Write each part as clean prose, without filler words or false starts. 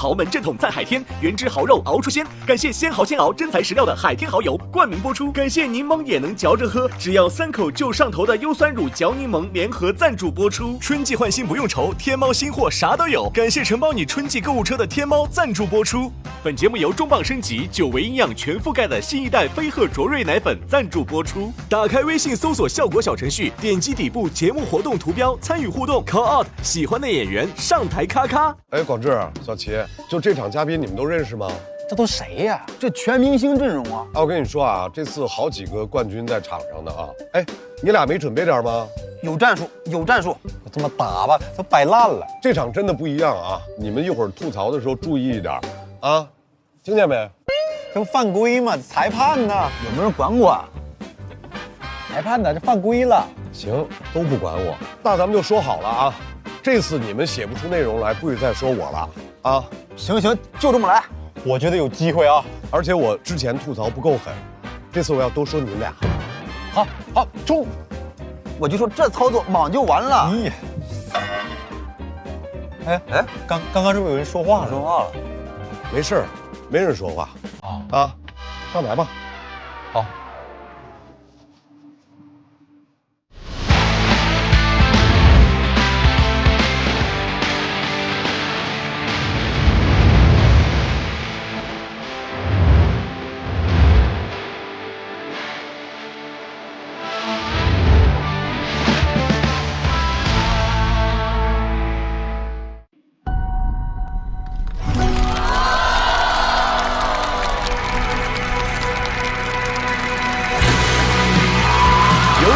豪门正统在海天，原汁蚝肉熬出鲜。感谢鲜蚝鲜熬真材实料的海天蚝油冠名播出。感谢柠檬也能嚼着喝，只要3口就上头的优酸乳嚼柠檬联合赞助播出。春季换新不用愁，天猫新货啥都有。感谢承包你春季购物车的天猫赞助播出。本节目由重磅升级9维营养全覆盖的新一代飞鹤卓瑞奶粉赞助播出。打开微信搜索效果小程序，点击底部节目活动图标参与互动 ，call out 喜欢的演员上台咔咔。哎，广志、小齐，就这场嘉宾你们都认识吗？这都谁呀？这全明星阵容啊！我跟你说啊，这次好几个冠军在场上的啊。哎，你俩没准备点吗？有战术，有战术。这么打吧，都摆烂了。这场真的不一样啊！你们一会儿吐槽的时候注意一点啊，听见没？这不犯规吗？裁判呢？有没有人管我？裁判呢？这犯规了。行，都不管我。那咱们就说好了啊，这次你们写不出内容来，不许再说我了啊！行，就这么来。我觉得有机会啊！而且我之前吐槽不够狠，这次我要多说你们俩。好，中！我就说这操作莽就完了。哎，刚刚是不是有人说话了？没事，没人说话啊，上台吧。好。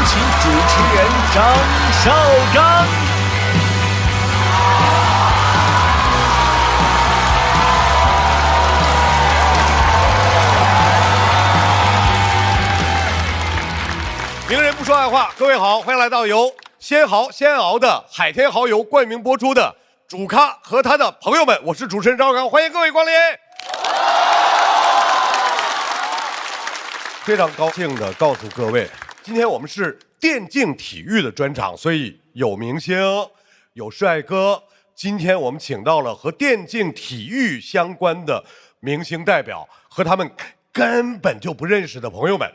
请主持人张绍刚。名人不说爱话，各位好，欢迎来到由鲜蚝鲜熬的海天蚝油冠名播出的主咖和他的朋友们，我是主持人张绍刚，欢迎各位光临。非常高兴的告诉各位，今天我们是电竞体育的专场，所以有明星，有帅哥。今天我们请到了和电竞体育相关的明星代表和他们根本就不认识的朋友们。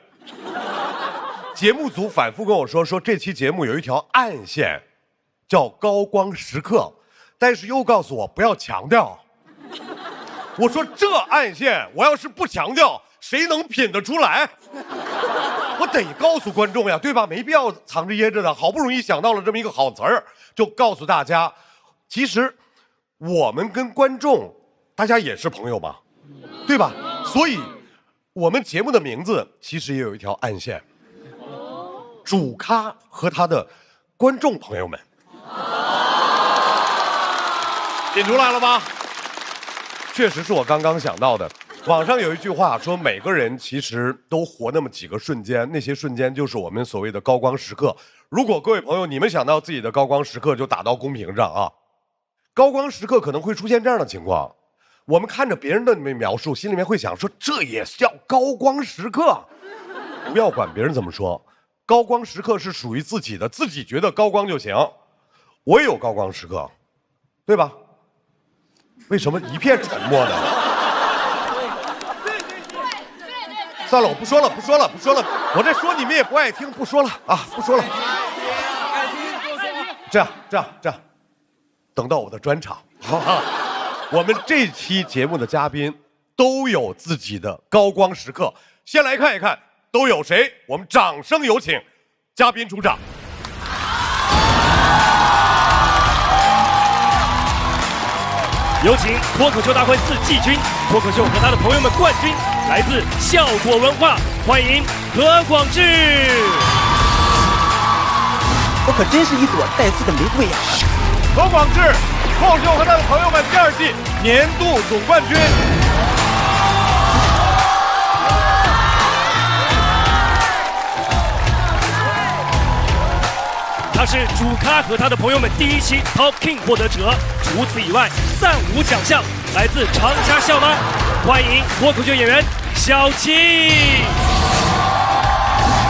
节目组反复跟我说这期节目有一条暗线，叫高光时刻，但是又告诉我不要强调。我说这暗线，我要是不强调，谁能品得出来？我得告诉观众呀，对吧？没必要藏着掖着的。好不容易想到了这么一个好词儿，就告诉大家，其实我们跟观众，大家也是朋友嘛，对吧？所以，我们节目的名字其实也有一条暗线，主咖和他的观众朋友们，品出来了吧？确实是我刚刚想到的。网上有一句话说，每个人其实都活那么几个瞬间，那些瞬间就是我们所谓的高光时刻。如果各位朋友你们想到自己的高光时刻，就打到公屏上啊。高光时刻可能会出现这样的情况，我们看着别人的描述，心里面会想说，这也叫高光时刻？不要管别人怎么说，高光时刻是属于自己的，自己觉得高光就行。我也有高光时刻，对吧？为什么一片沉默呢？算了，我不说了，我这说你们也不爱听，不说了啊，不说了。这样，等到我的专场，我们这期节目的嘉宾都有自己的高光时刻，先来看一看都有谁。我们掌声有请嘉宾出场。有请脱口秀大会4季军，脱口秀和他的朋友们冠军，来自效果文化，欢迎何广智。我可真是一朵带刺的玫瑰呀！何广智，脱口秀和他的朋友们第2季年度总冠军。他是主咖和他的朋友们第1期 Top King 获得者，除此以外，暂无奖项，来自长沙校吗？欢迎脱口秀演员小齐。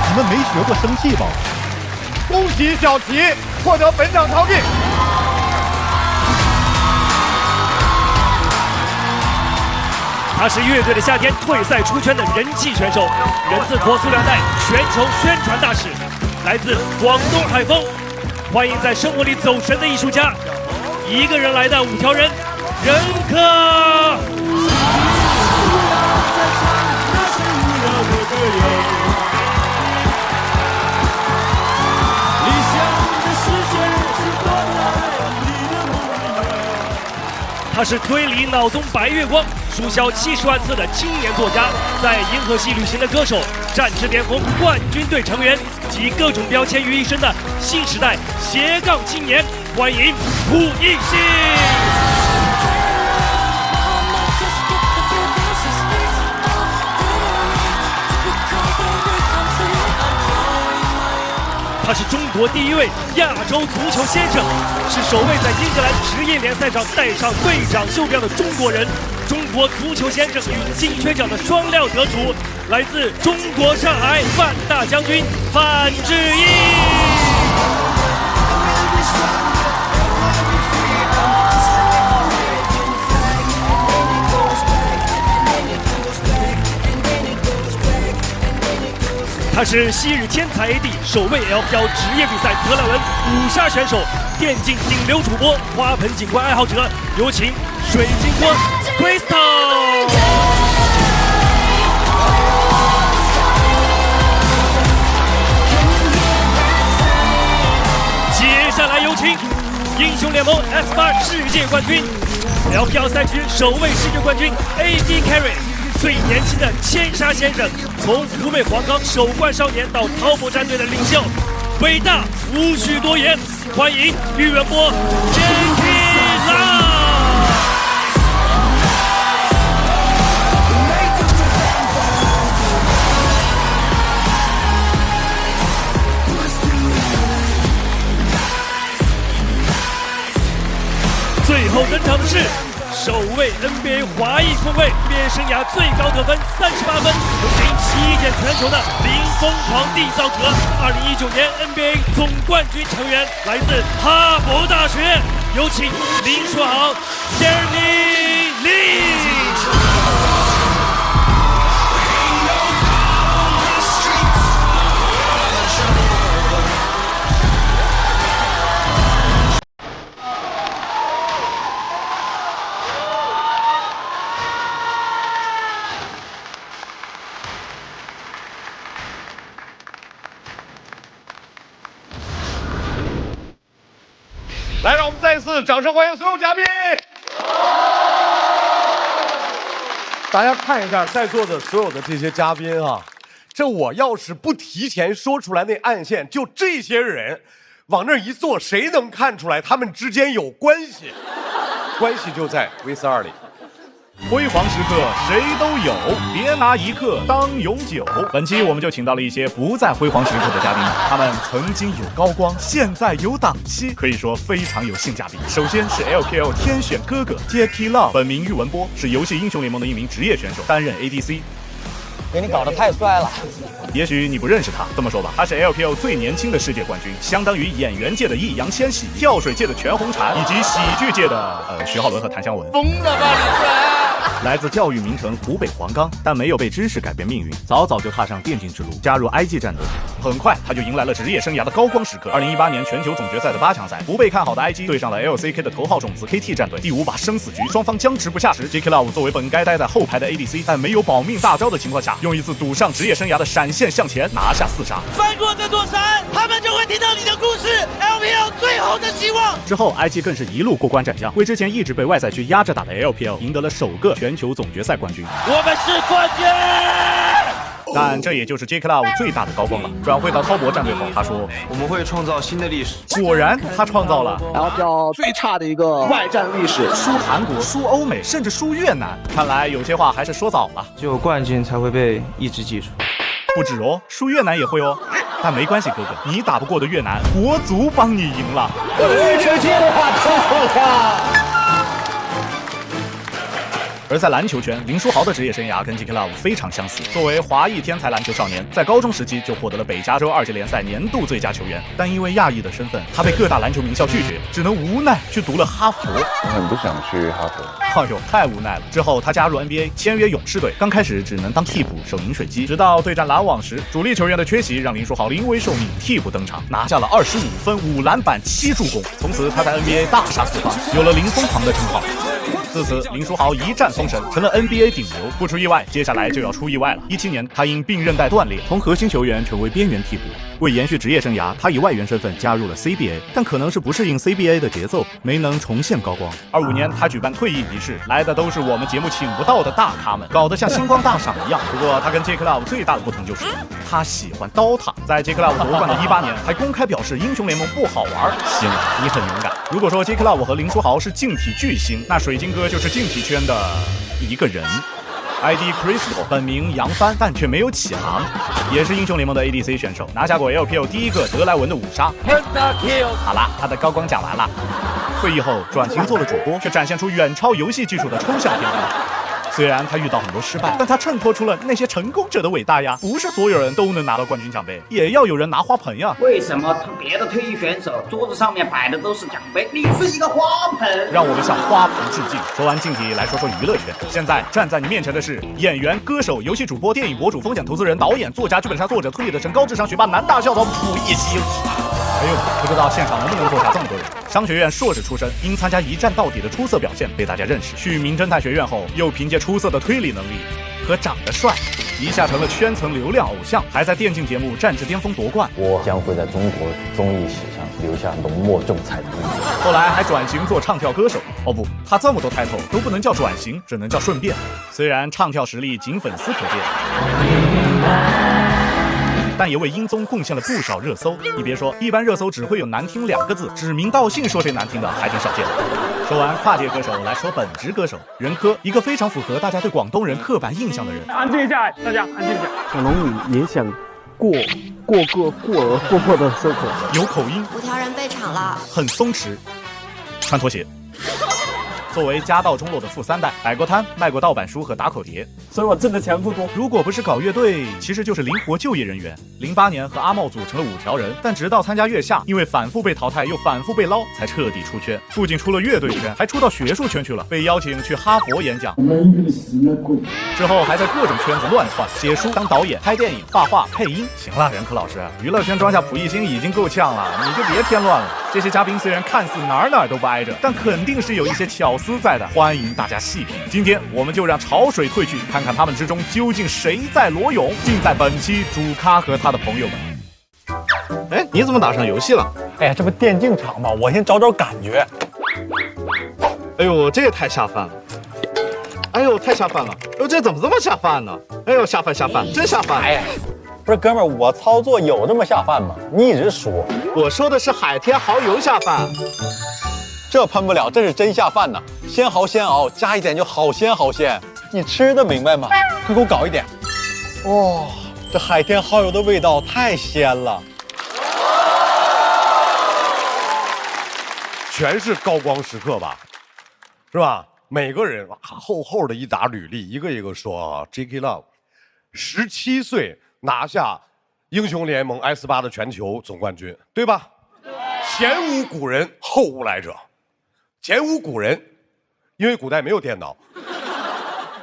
你们没学过生气吧？恭喜小齐获得本场 Top King。他是乐队的夏天退赛出圈的人气选手，人字拖塑料袋全球宣传大使，来自广东海丰。欢迎在生活里走神的艺术家，一个人来的5条人，任科。他是推理脑中白月光，书销70万册的青年作家，在银河系旅行的歌手，战至巅峰冠军队成员集各种标签于一身的新时代斜杠青年，欢迎胡一星。他是中国第1位亚洲足球先生，是首位在英格兰职业联赛上戴上队长袖标的中国人，中国足球先生与金靴奖的双料得主，来自中国上海范大将军范志毅。他是昔日天才 AD， 首位 LPL 职业比赛德莱文5杀选手，电竞顶流主播，花盆景观爱好者，有请水晶锅 Crystal。接下来有请英雄联盟 S8 世界冠军 ，LPL 赛区首位世界冠军 AD Carry。最年轻的千杀先生，从湖北黄冈首冠少年到滔博战队的领袖，伟大无需多言，欢迎喻文波 Jacky Lau。最后登场的是首位 NBA 华裔控卫，毕业生涯最高得分38分，同领7点全球的零疯狂缔造者，2019年 NBA 总冠军成员，来自哈佛大学，有请林书豪 Jeremy Lin。来，让我们再一次掌声欢迎所有嘉宾。大家看一下在座的所有的这些嘉宾啊，这我要是不提前说出来那暗线，就这些人往那一坐，谁能看出来他们之间有关系？关系就在 V42里。辉煌时刻谁都有，别拿一刻当永久。本期我们就请到了一些不在辉煌时刻的嘉宾，他们曾经有高光，现在有档期，可以说非常有性价比。首先是 LPL 天选哥哥 Jacky Lau， 本名喻文波，是游戏英雄联盟的一名职业选手，担任 ADC。给你搞得太帅了。也许你不认识他，这么说吧，他是 LPL 最年轻的世界冠军，相当于演员界的易烊千玺、跳水界的全红婵，以及喜剧界的徐浩伦和谭湘文。疯了吧你！来自教育名城湖北黄冈，但没有被知识改变命运，早早就踏上电竞之路，加入 IG 战队。很快他就迎来了职业生涯的高光时刻。2018年全球总决赛的8强赛，不被看好的 IG 对上了 LCK 的头号种子 KT 战队，第5把生死局，双方僵持不下时 ，Jacky Lau 作为本该待在后排的 ADC， 在没有保命大招的情况下，用一次赌上职业生涯的闪现向前拿下4杀。翻过这座山，他们就会听到你的故事 ，LPL 最后的希望。之后 IG 更是一路过关斩将，为之前一直被外赛区压着打的 LPL 赢得了首个全球总决赛冠军。我们是冠军！但这也就是 Jacky Lau 最大的高光了。转会到滔博战队后，他说：“我们会创造新的历史。”果然，他创造了 LPL 最差的一个外战历史，输韩国、输欧美，甚至输越南。看来有些话还是说早了。只有冠军才会被一直记住。不止哦，输越南也会哦。但没关系，哥哥，你打不过的越南，国足帮你赢了。这句话太了。而在篮球圈，林书豪的职业生涯跟 Jacky Lau 非常相似。作为华裔天才篮球少年，在高中时期就获得了北加州2级联赛年度最佳球员，但因为亚裔的身份，他被各大篮球名校拒绝，只能无奈去读了哈佛。我很不想去哈佛。哎呦，太无奈了。之后他加入 NBA， 签约勇士队，刚开始只能当替补守饮水机，直到对战篮网时，主力球员的缺席让林书豪临危受命替补登场，拿下了25分、5篮板、7助攻。从此他在 NBA 大杀四方，有了林疯狂的称号。自此，林书豪一战封神，成了 NBA 顶流。不出意外，接下来就要出意外了。17年，他因髌韧带断裂，从核心球员成为边缘替补。为延续职业生涯，他以外援身份加入了 CBA， 但可能是不适应 CBA 的节奏，没能重现高光。25年，他举办退役仪式，来的都是我们节目请不到的大咖们，搞得像星光大赏一样。不过，他跟 J Club 最大的不同就是他喜欢刀塔。在 J Club 夺冠的18年，还公开表示英雄联盟不好玩。行，你很勇敢。如果说 J Club 和林书豪是竞体巨星，那水晶哥就是竞体圈的一个人。ID Crystal 本名杨帆，但却没有起航，也是英雄联盟的 ADC 选手，拿下过 LPL 第一个德莱文的5杀。好啦，他的高光讲完了。退役后转型做了主播，却展现出远超游戏技术的抽象天赋。虽然他遇到很多失败，但他衬托出了那些成功者的伟大呀！不是所有人都能拿到冠军奖杯，也要有人拿花盆呀！为什么别的退役选手桌子上面摆的都是奖杯，你是一个花盆？让我们向花盆致敬。说完竞体，来说说娱乐圈。现在站在你面前的是演员、歌手、游戏主播、电影博主、风险投资人、导演、作家、剧本杀作者、推理的神、高智商学霸、南大校草溥仪星。哎呦，不知道现场能不能坐下这么多人。商学院硕士出身，因参加一战到底的出色表现被大家认识。去名侦探学院后，又凭借出色的推理能力和长得帅，一下成了圈层流量偶像，还在电竞节目战至巅峰夺冠。我将会在中国综艺史上留下浓墨重彩的印记。后来还转型做唱跳歌手。哦不，他这么多title都不能叫转型，只能叫顺便。虽然唱跳实力仅粉丝可见。但也为音综贡献了不少热搜。你别说，一般热搜只会有难听2个字，指名道姓说谁难听的还挺少见的。说完跨界歌手，来说本职歌手任科，一个非常符合大家对广东人刻板印象的人。安静一下，大家安静一下。小龙女也想过的生活，有口音，5条人被抢了，很松弛，穿拖鞋。作为家道中落的富3代，摆过摊，卖过盗版书和打口碟，所以我挣的钱不多。如果不是搞乐队，其实就是灵活就业人员。08年和阿茂组成了5条人，但直到参加月下，因为反复被淘汰又反复被捞，才彻底出圈。不仅出了乐队圈，还出到学术圈去了，被邀请去哈佛演讲。之后还在各种圈子乱窜，写书、当导演、拍电影、画画、配音。行了，任科老师，娱乐圈装下溥仪星已经够呛了，你就别添乱了。这些嘉宾虽然看似哪儿都不挨着，但肯定是有一些巧思在的，欢迎大家细品。今天我们就让潮水退去，看看他们之中究竟谁在裸泳，尽在本期主咖和他的朋友们。哎，你怎么打上游戏了？哎呀，这不电竞场吗？我先找找感觉。哎呦，这也太下饭了！哎呦，太下饭了！哎呦，这怎么这么下饭呢？哎呦，下饭，真下饭！哎呀，不是哥们儿，我操作有这么下饭吗？你一直说，我说的是海天蚝油下饭。这喷不了，这是真下饭呐！鲜蚝鲜熬，加一点就好鲜好鲜，你吃得明白吗？快给我搞一点！哇，这海天蚝油的味道太鲜了，全是高光时刻吧，是吧？每个人厚厚的一沓履历，一个一个说啊。J.K. Love 17岁拿下英雄联盟 S8 的全球总冠军，对吧？前无古人，后无来者。前无古人，因为古代没有电脑；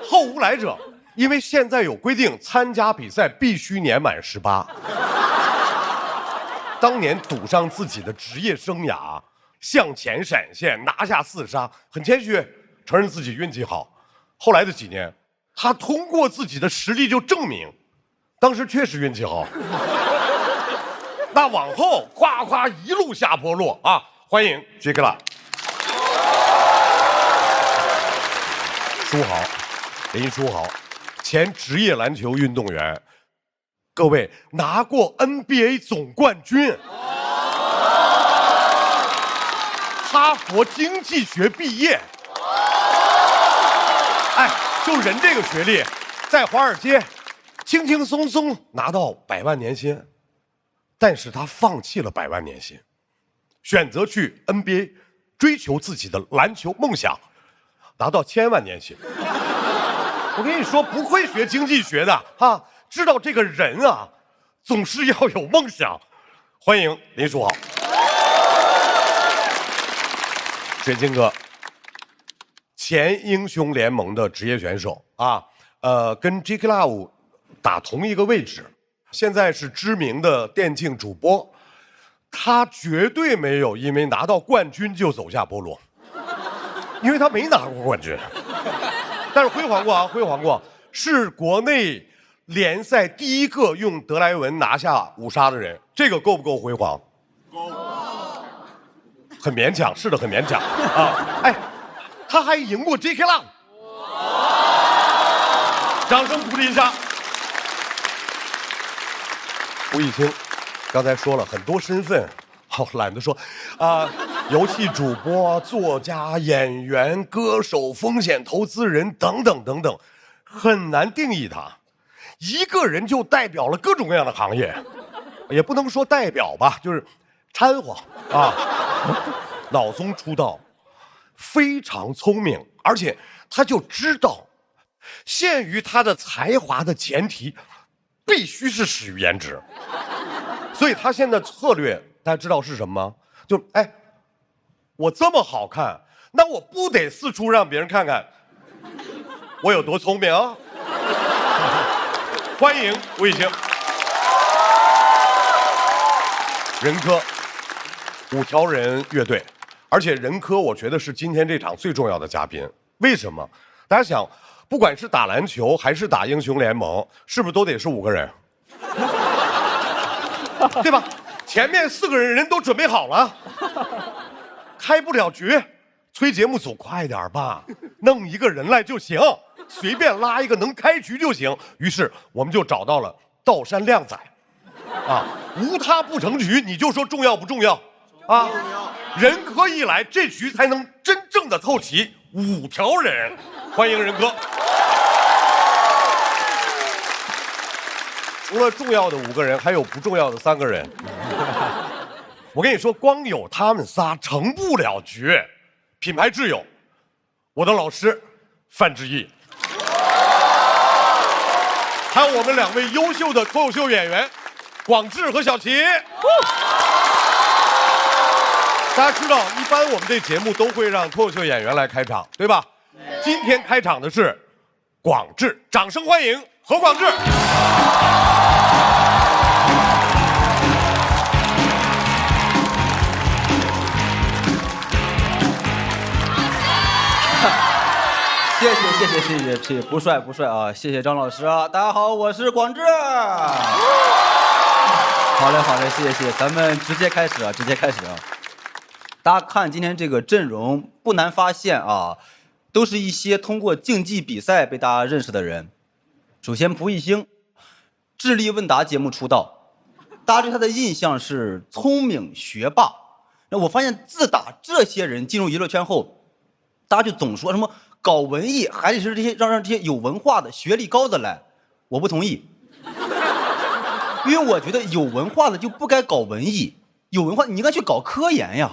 后无来者，因为现在有规定，参加比赛必须年满18。当年赌上自己的职业生涯，向前闪现，拿下4杀，很谦虚，承认自己运气好。后来的几年，他通过自己的实力就证明，当时确实运气好。那往后夸夸一路下坡路啊！欢迎 J.K. Love。书豪，林书豪，前职业篮球运动员，各位拿过 NBA 总冠军，哈佛经济学毕业，哎，就人这个学历，在华尔街轻轻松松拿到100万年薪，但是他放弃了100万年薪，选择去 NBA 追求自己的篮球梦想。拿到1000万年薪，我跟你说，不会学经济学的啊，知道这个人啊，总是要有梦想。欢迎林书豪，水晶哥前英雄联盟的职业选手啊，跟 J.K. Love 打同一个位置，现在是知名的电竞主播。他绝对没有因为拿到冠军就走下坡路，因为他没拿过冠军，但是辉煌过啊，辉煌过，是国内联赛第一个用德莱文拿下5杀的人，这个够不够辉煌？够，很勉强，是的，很勉强啊！哎，他还赢过 J.K. Love， 掌声鼓励一下。胡一清。刚才说了很多身份，好懒得说，游戏主播、作家、演员、歌手、风险投资人等等等等，很难定义他。一个人就代表了各种各样的行业，也不能说代表吧，就是掺和啊。老宗出道，非常聪明，而且他就知道，限于他的才华的前提，必须是始于颜值。所以他现在策略大家知道是什么吗？就我这么好看，那我不得四处让别人看看我有多聪明啊！欢迎吴亦清，任科5条人乐队，而且任科我觉得是今天这场最重要的嘉宾。为什么？大家想，不管是打篮球还是打英雄联盟，是不是都得是5个人？对吧？前面4个人都准备好了，开不了局，催节目组快点吧，弄一个人来就行，随便拉一个能开局就行。于是我们就找到了道山靓仔，无他不成局，你就说重要不重要啊？任科一来，这局才能真正的凑齐5条人。欢迎任科。除了重要的5个人，还有不重要的3个人。我跟你说，光有他们仨成不了局。品牌挚友，我的老师范志毅，还有我们2位优秀的脱口秀演员广智和小齐。大家知道，一般我们这节目都会让脱口秀演员来开场，对吧？今天开场的是广智，掌声欢迎何广智。谢谢，不帅啊！谢谢张老师啊！大家好，我是广智。好嘞，谢谢，咱们直接开始啊！大家看今天这个阵容，不难发现啊，都是一些通过竞技比赛被大家认识的人。首先，蒲熠星，智力问答节目出道，大家对他的印象是聪明学霸。那我发现，自打这些人进入娱乐圈后，大家就总说什么搞文艺还得是这些让这些有文化的、学历高的来，我不同意，因为我觉得有文化的就不该搞文艺，有文化你应该去搞科研呀，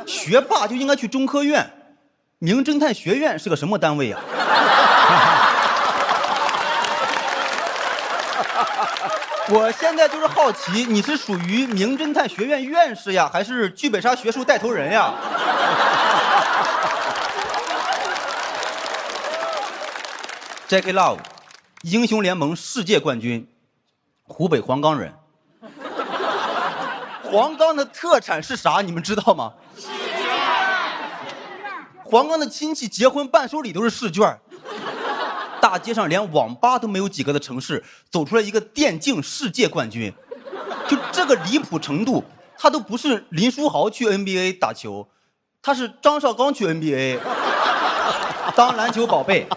学霸就应该去中科院，名侦探学院是个什么单位呀？我现在就是好奇，你是属于名侦探学院院士呀，还是剧本杀学术带头人呀？J.K. Love， 英雄联盟世界冠军，湖北黄冈人。黄冈的特产是啥？你们知道吗？试卷。黄冈的亲戚结婚伴手礼都是试卷。大街上连网吧都没有几个的城市，走出来一个电竞世界冠军，就这个离谱程度，他都不是林书豪去 NBA 打球，他是张绍刚去 NBA 当篮球宝贝。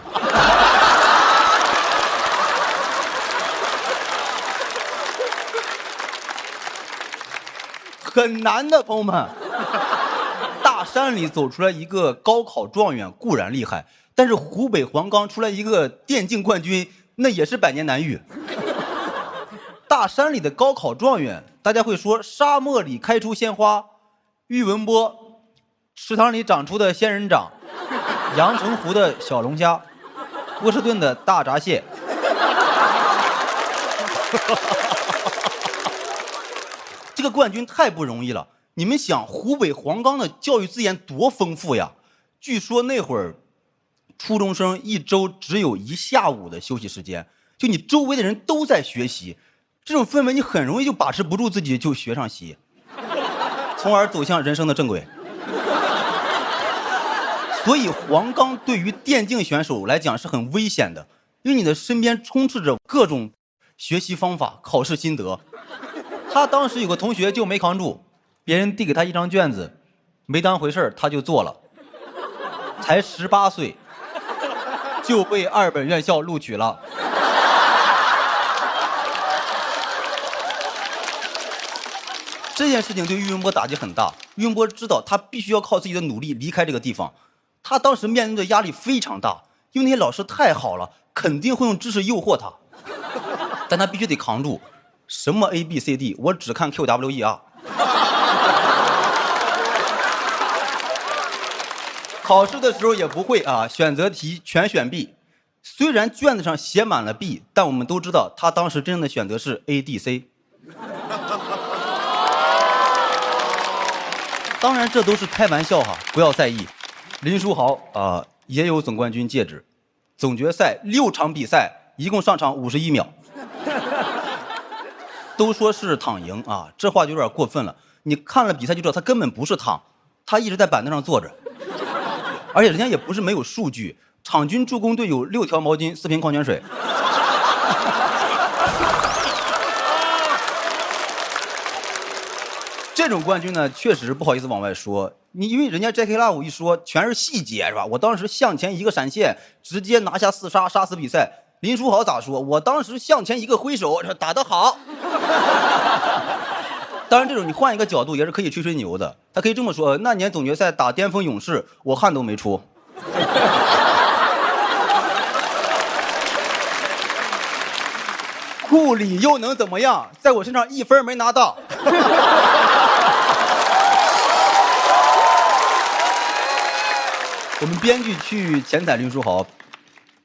很难的，朋友们。大山里走出来一个高考状元固然厉害，但是湖北黄冈出来一个电竞冠军，那也是百年难遇。大山里的高考状元，大家会说沙漠里开出鲜花，宇文波池塘里长出的仙人掌，阳澄湖的小龙虾，波士顿的大闸蟹。这个冠军太不容易了，你们想湖北黄冈的教育资源多丰富呀？据说那会儿初中生一周只有1下午的休息时间，就你周围的人都在学习，这种氛围你很容易就把持不住自己，就学上习，从而走向人生的正轨。所以黄冈对于电竞选手来讲是很危险的，因为你的身边充斥着各种学习方法、考试心得。他当时有个同学就没扛住，别人递给他一张卷子，没当回事他就做了，才18岁就被2本院校录取了。这件事情对俞文波打击很大，俞文波知道他必须要靠自己的努力离开这个地方。他当时面对的压力非常大，因为那些老师太好了，肯定会用知识诱惑他，但他必须得扛住。什么 ABCD， 我只看 QWER。考试的时候也不会啊，选择题全选 B。虽然卷子上写满了 B， 但我们都知道他当时真正的选择是 ADC。当然这都是开玩笑哈，不要在意。林书豪也有总冠军戒指，总决赛6场比赛，一共上场51秒。都说是躺赢啊，这话就有点过分了。你看了比赛就知道他根本不是躺，他一直在板凳上坐着，而且人家也不是没有数据，场均助攻队有6条毛巾、4瓶矿泉水。这种冠军呢，确实不好意思往外说。你因为人家 Jackie Love 一说全是细节是吧？我当时向前一个闪现，直接拿下4杀，杀死比赛。林书豪咋说？我当时向前一个挥手，打得好。当然，这种你换一个角度也是可以吹吹牛的。他可以这么说：那年总决赛打巅峰勇士，我汗都没出。库里又能怎么样？在我身上1分没拿到。我们编剧去前采林书豪，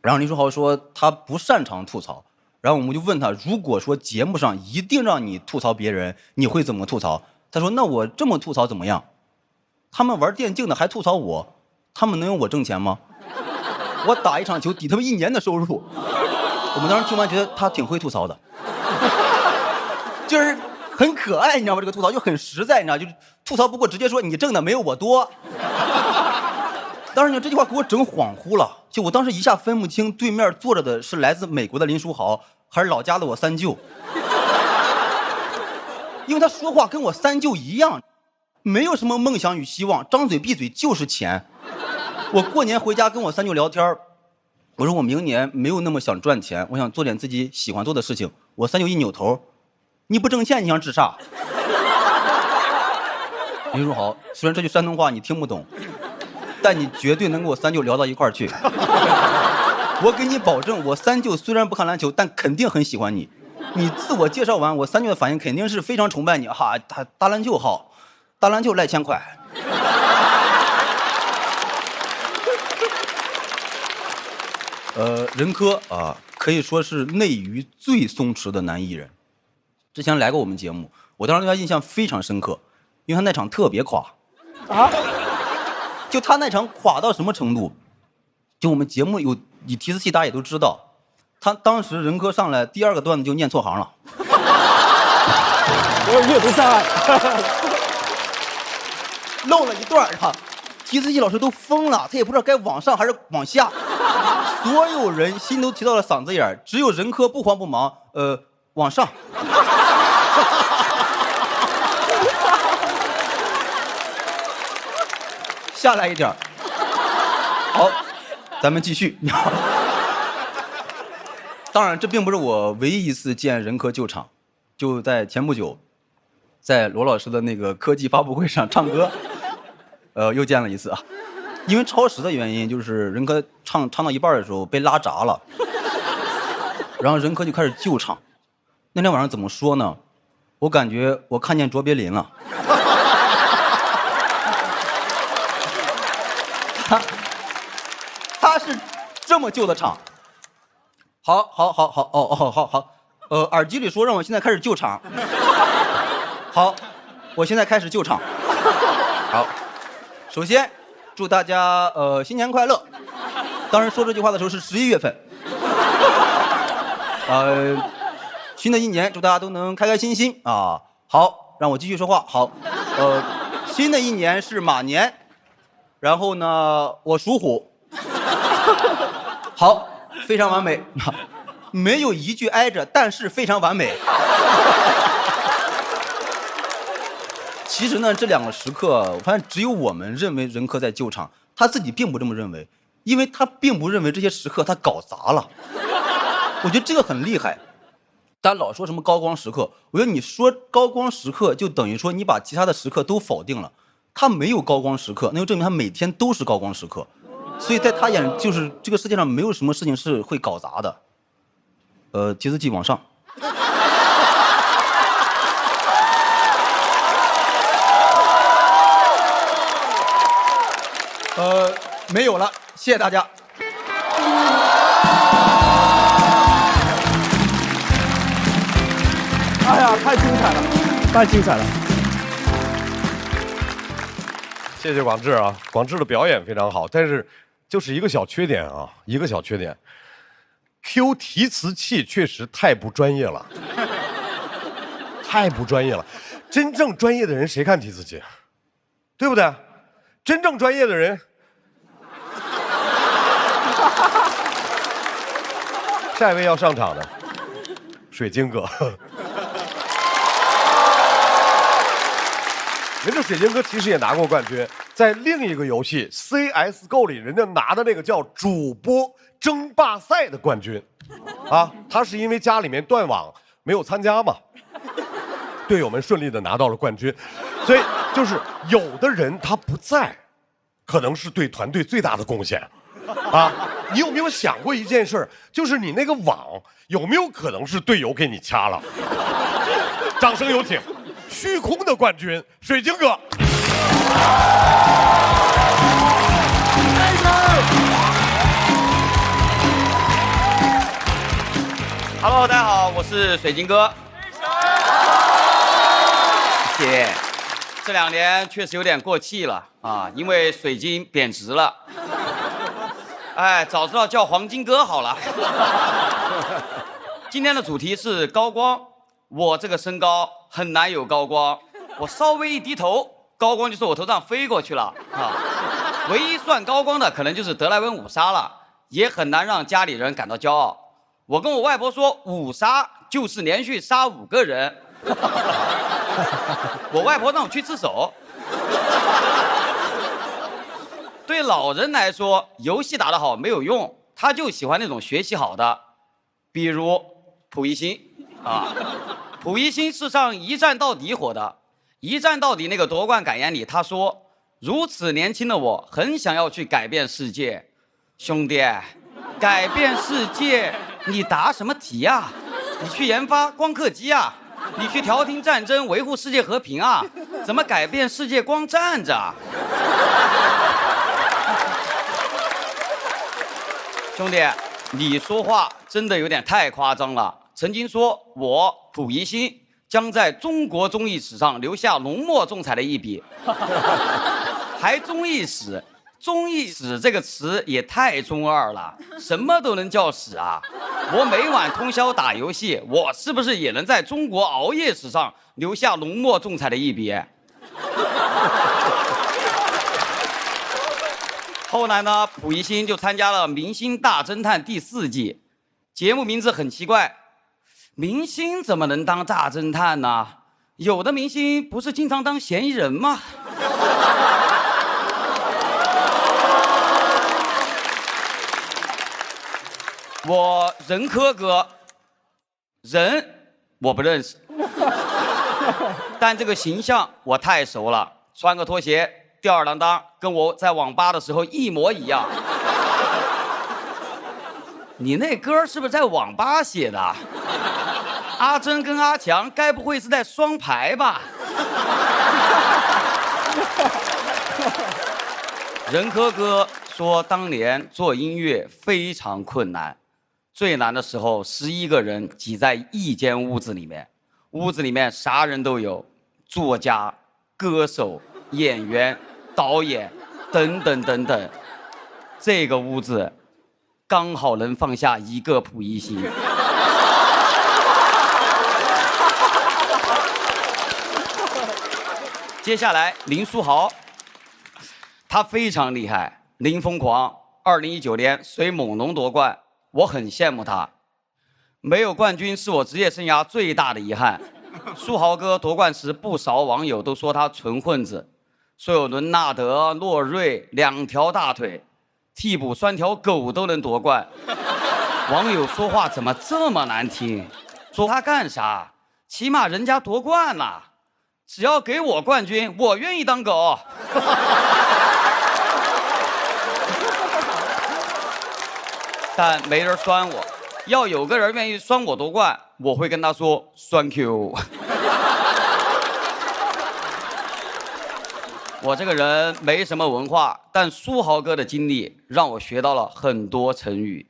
然后林书豪说他不擅长吐槽，然后我们就问他，如果说节目上一定让你吐槽别人，你会怎么吐槽？他说那我这么吐槽怎么样？他们玩电竞的还吐槽我，他们能有我挣钱吗？我打一场球抵他们1年的收入。我们当时听完觉得他挺会吐槽的，就是很可爱，你知道吗？这个吐槽就很实在，你知道，就是吐槽不过直接说你挣的没有我多。当时呢，这句话给我整恍惚了，就我当时一下分不清对面坐着的是来自美国的林书豪，还是老家的我三舅，因为他说话跟我三舅一样，没有什么梦想与希望，张嘴闭嘴就是钱。我过年回家跟我三舅聊天，我说我明年没有那么想赚钱，我想做点自己喜欢做的事情。我三舅一扭头，你不挣钱你想治啥？林书豪，虽然这句山东话你听不懂，但你绝对能跟我三舅聊到一块儿去。我给你保证，我三舅虽然不看篮球，但肯定很喜欢你。你自我介绍完，我三舅的反应肯定是非常崇拜你哈，他打篮球好，打篮球来1000块。任科可以说是内娱最松弛的男艺人。之前来过我们节目，我当时对他印象非常深刻，因为他那场特别垮啊。就他那场垮到什么程度？就我们节目有提词器，大家也都知道。他当时任科上来第2个段子就念错行了，我阅读障碍，漏了一段啊！提词器老师都疯了，他也不知道该往上还是往下。所有人心都提到了嗓子眼，只有任科不慌不忙，往上。下来一点。好，咱们继续。当然，这并不是我唯一一次见任科救场，就在前不久，在罗老师的那个科技发布会上唱歌，又见了一次啊。因为超时的原因，就是任科唱到一半的时候被拉闸了，然后任科就开始救场。那天晚上怎么说呢？我感觉我看见卓别林了。他是这么救的场。好，耳机里说让我现在开始救场。好，我现在开始救场。好，首先祝大家新年快乐。当时说这句话的时候是11月份。新的一年祝大家都能开开心心啊！好，让我继续说话。好，新的一年是马年，然后呢，我属虎。好，非常完美，没有一句挨着，但是非常完美。其实呢，这两个时刻，我发现只有我们认为任科在救场，他自己并不这么认为，因为他并不认为这些时刻他搞砸了。我觉得这个很厉害。大家老说什么高光时刻，我觉得你说高光时刻，就等于说你把其他的时刻都否定了。他没有高光时刻，那就证明他每天都是高光时刻。所以在他眼里，就是这个世界上没有什么事情是会搞砸的。节奏器往上。没有了，谢谢大家。哎呀，太精彩了，太精彩了！谢谢广智啊，广智的表演非常好，但是就是一个小缺点啊，一个小缺点 ，Q 提词器确实太不专业了，太不专业了。真正专业的人谁看提词器？对不对？真正专业的人。下一位要上场的，水晶哥。人家水晶哥其实也拿过冠军，在另一个游戏 CSGO 里，人家拿的那个叫主播争霸赛的冠军，啊，他是因为家里面断网没有参加嘛，队友们顺利的拿到了冠军，所以就是有的人他不在，可能是对团队最大的贡献，啊，你有没有想过一件事，就是你那个网有没有可能是队友给你掐了？掌声有请。虚空的冠军水晶哥。Hello， 大家好，我是水晶哥。谢谢。这2年确实有点过气了啊，因为水晶贬值了。哎，早知道叫黄金哥好了。今天的主题是高光。我这个身高很难有高光，我稍微一低头，高光就从我头上飞过去了啊！唯一算高光的可能就是德莱文5杀了，也很难让家里人感到骄傲。我跟我外婆说，5杀就是连续杀5个人。我外婆让我去自首。对老人来说，游戏打得好没有用，他就喜欢那种学习好的，比如溥仪星。啊，溥仪星是上一战到底火的，一战到底那个夺冠感言里，他说：“如此年轻的我，很想要去改变世界。”兄弟，改变世界，你答什么题啊？你去研发光刻机啊？你去调停战争，维护世界和平啊？怎么改变世界光站着？兄弟，你说话真的有点太夸张了。曾经说我溥仪星将在中国综艺史上留下浓墨重彩的一笔，还综艺史，综艺史这个词也太中二了，什么都能叫史啊！我每晚通宵打游戏，我是不是也能在中国熬夜史上留下浓墨重彩的一笔？后来呢，溥仪星就参加了《明星大侦探》第4季，节目名字很奇怪。明星怎么能当大侦探呢？有的明星不是经常当嫌疑人吗？我任科哥，人我不认识，但这个形象我太熟了，穿个拖鞋，吊儿郎当，跟我在网吧的时候一模一样。你那歌是不是在网吧写的？阿珍跟阿强该不会是在双排吧？任科哥说，当年做音乐非常困难，最难的时候11个人挤在一间屋子里面，屋子里面啥人都有，作家、歌手、演员、导演等等等等。这个屋子刚好能放下一个溥仪星。接下来林书豪，他非常厉害。林疯狂2019年随猛龙夺冠，我很羡慕他。没有冠军是我职业生涯最大的遗憾。书豪哥夺冠时，不少网友都说他纯混子，说有伦纳德、洛瑞2条大腿，替补拴条狗都能夺冠。网友说话怎么这么难听？说他干啥？起码人家夺冠了，只要给我冠军，我愿意当狗。但没人拴我，要有个人愿意拴我夺冠，我会跟他说栓 Q。我这个人没什么文化，但书豪哥的经历让我学到了很多成语。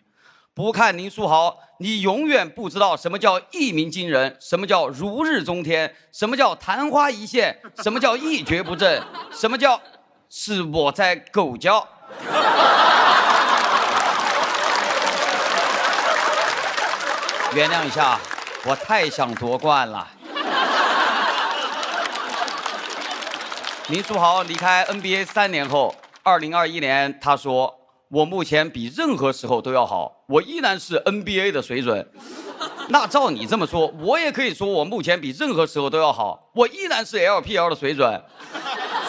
不看林书豪，你永远不知道什么叫一鸣惊人，什么叫如日中天，什么叫昙花一现，什么叫一蹶不振，什么叫是我在狗叫。原谅一下，我太想夺冠了。林书豪离开 NBA 3年后，2021年他说：“我目前比任何时候都要好，我依然是 NBA 的水准。”那照你这么说，我也可以说我目前比任何时候都要好，我依然是 LPL 的水准。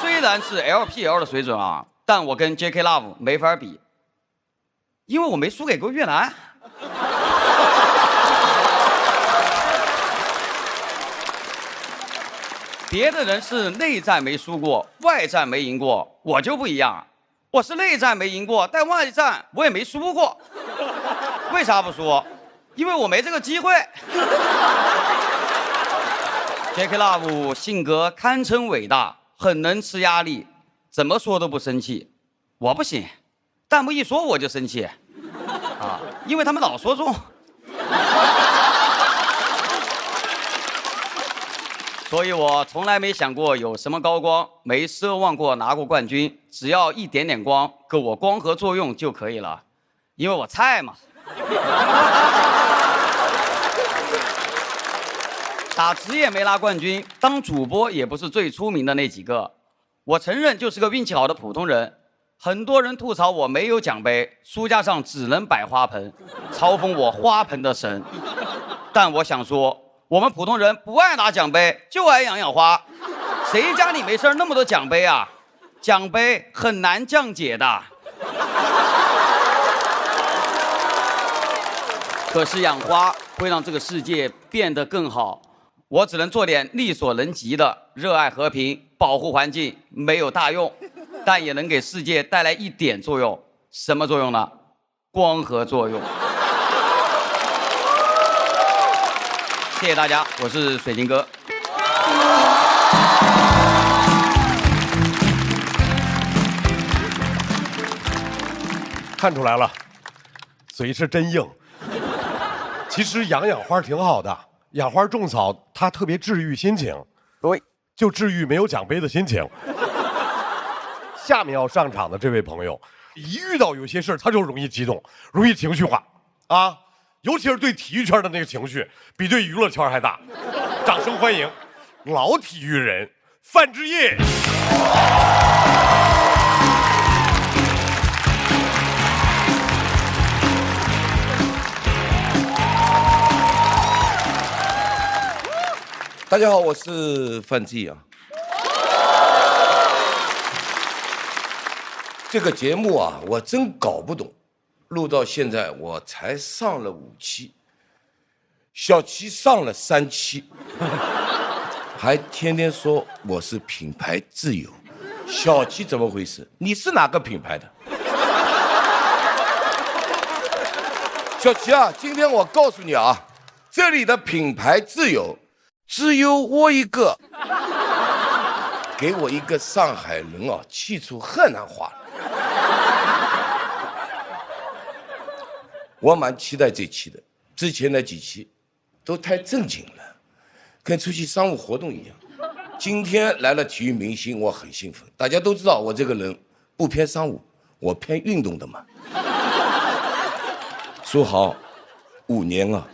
虽然是 LPL 的水准啊，但我跟 JK Love 没法比，因为我没输给过越南。别的人是内战没输过，外战没赢过，我就不一样，我是内战没赢过，但外战我也没输过。为啥不输？因为我没这个机会。JK Love 性格堪称伟大，很能吃压力，怎么说都不生气。我不行，弹幕一说我就生气啊，因为他们老说中。所以我从来没想过有什么高光，没奢望过拿过冠军，只要一点点光，够我光合作用就可以了，因为我菜嘛。打职业没拿冠军，当主播也不是最出名的那几个，我承认就是个运气好的普通人。很多人吐槽我没有奖杯，书架上只能摆花盆，嘲讽我花盆的神。但我想说，我们普通人不爱拿奖杯，就爱养养花。谁家里没事那么多奖杯啊？奖杯很难降解的。可是养花会让这个世界变得更好。我只能做点力所能及的，热爱和平，保护环境，没有大用，但也能给世界带来一点作用。什么作用呢？光合作用。谢谢大家，我是水晶哥。看出来了，嘴是真硬。其实养花挺好的，养花种草它特别治愈心情。对，就治愈没有奖杯的心情。下面要上场的这位朋友，一遇到有些事他就容易激动，容易情绪化啊。尤其是对体育圈的那个情绪，比对娱乐圈还大。掌声欢迎老体育人范志毅。大家好，我是范志毅啊。这个节目啊，我真搞不懂。录到现在我才上了5期，小齐上了3期，还天天说我是品牌自由。小齐怎么回事？你是哪个品牌的？小齐啊，今天我告诉你啊，这里的品牌自由只有我一个，给我一个上海人啊，气出河南话了。我蛮期待这期的，之前那几期都太正经了，跟出席商务活动一样。今天来了体育明星，我很兴奋。大家都知道我这个人不偏商务，我偏运动的嘛。苏豪，5年啊，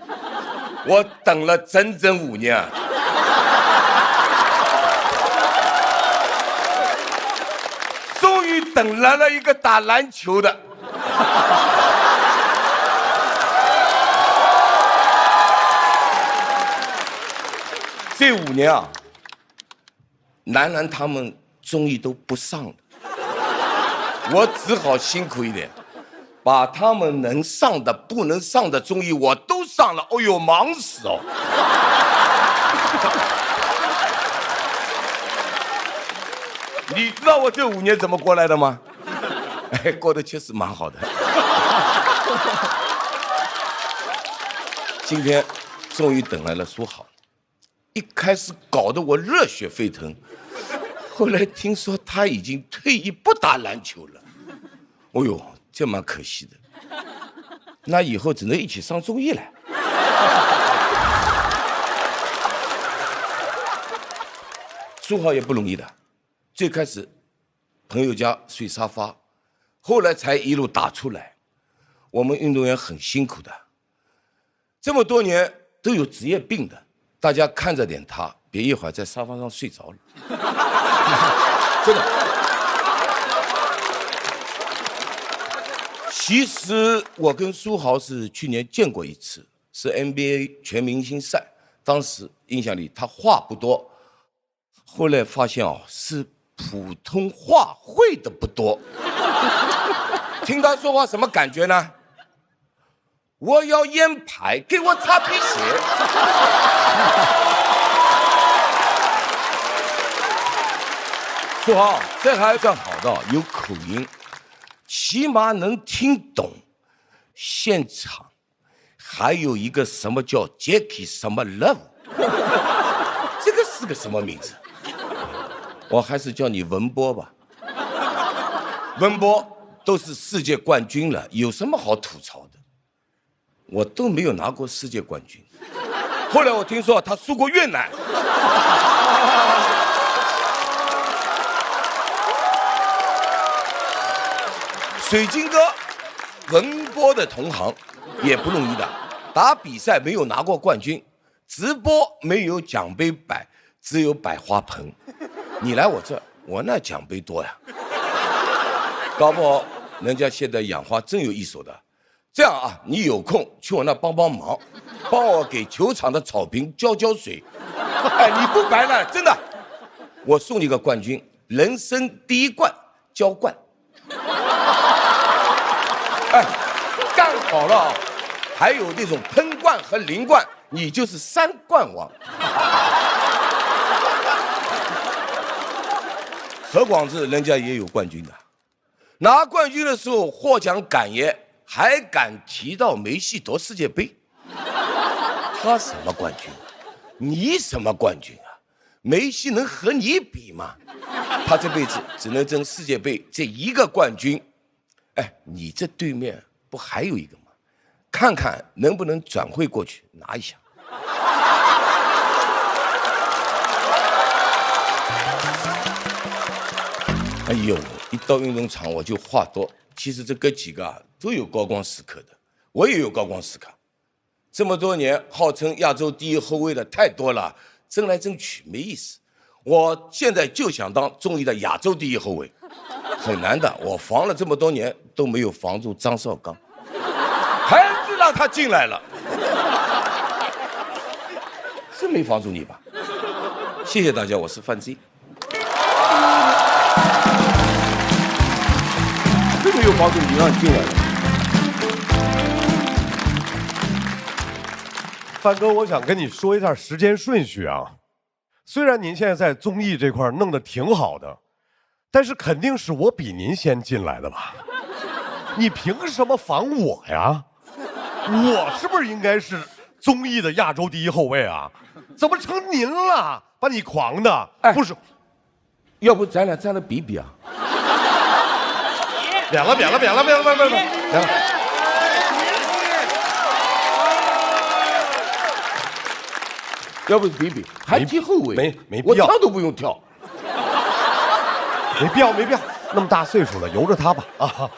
我等了整整5年啊。终于等来了一个打篮球的。这5年啊，楠楠他们综艺都不上了，我只好辛苦一点，把他们能上的、不能上的综艺我都上了。哦呦，忙死哦！你知道我这5年怎么过来的吗？哎，过得确实蛮好的。今天终于等来了苏豪，一开始搞得我热血沸腾，后来听说他已经退役不打篮球了。哦呦，这蛮可惜的。那以后只能一起上综艺了。苏豪也不容易的。最开始朋友家睡沙发，后来才一路打出来。我们运动员很辛苦的，这么多年都有职业病的，大家看着点他，别一会儿在沙发上睡着了。真的。其实我跟苏豪是去年见过一次，是 NBA 全明星赛，当时印象里他话不多，后来发现是普通话会的不多。听他说话什么感觉呢？我要烟牌，给我擦皮鞋。苏豪，这还算好的，有口音，起码能听懂。现场还有一个什么叫 Jackie 什么 Love， 这个是个什么名字？我还是叫你文波吧。文波都是世界冠军了，有什么好吐槽的？我都没有拿过世界冠军。后来我听说他输过越南。水晶哥，文波的同行也不容易的，打比赛没有拿过冠军，直播没有奖杯摆，只有摆花盆。你来我这，我那奖杯多呀。搞不好人家现在养花真有一手的。这样啊，你有空去我那帮帮忙，帮我给球场的草坪浇浇水。哎，你不白了，真的，我送你个冠军，人生第1冠，浇灌。哎，干好了啊，还有那种喷冠和淋冠，你就是3冠王。何广智人家也有冠军的，拿冠军的时候获奖感言还敢提到梅西夺世界杯。他什么冠军？你什么冠军啊？梅西能和你比吗？他这辈子只能争世界杯这1个冠军。哎，你这对面不还有一个吗？看看能不能转会过去拿一下。哎呦，一到运动场我就话多。其实这哥几个都有高光时刻的，我也有高光时刻。这么多年号称亚洲第1后卫的太多了，争来争去没意思。我现在就想当综艺的亚洲第1后卫，很难的。我防了这么多年都没有防住张绍刚，还是让他进来了，是没防住你吧？谢谢大家，我是范志毅。这个有防住你，让你进来了。范哥，我想跟你说一下时间顺序啊。虽然您现在在综艺这块弄得挺好的，但是肯定是我比您先进来的吧？你凭什么防我呀？我是不是应该是综艺的亚洲第1后卫啊？怎么成您了？把你狂的！哎，不是，要不咱俩站着比比啊？免了！要不比比，还踢后卫，没必要，我跳都不用跳，没必要，那么大岁数了，由着他吧啊。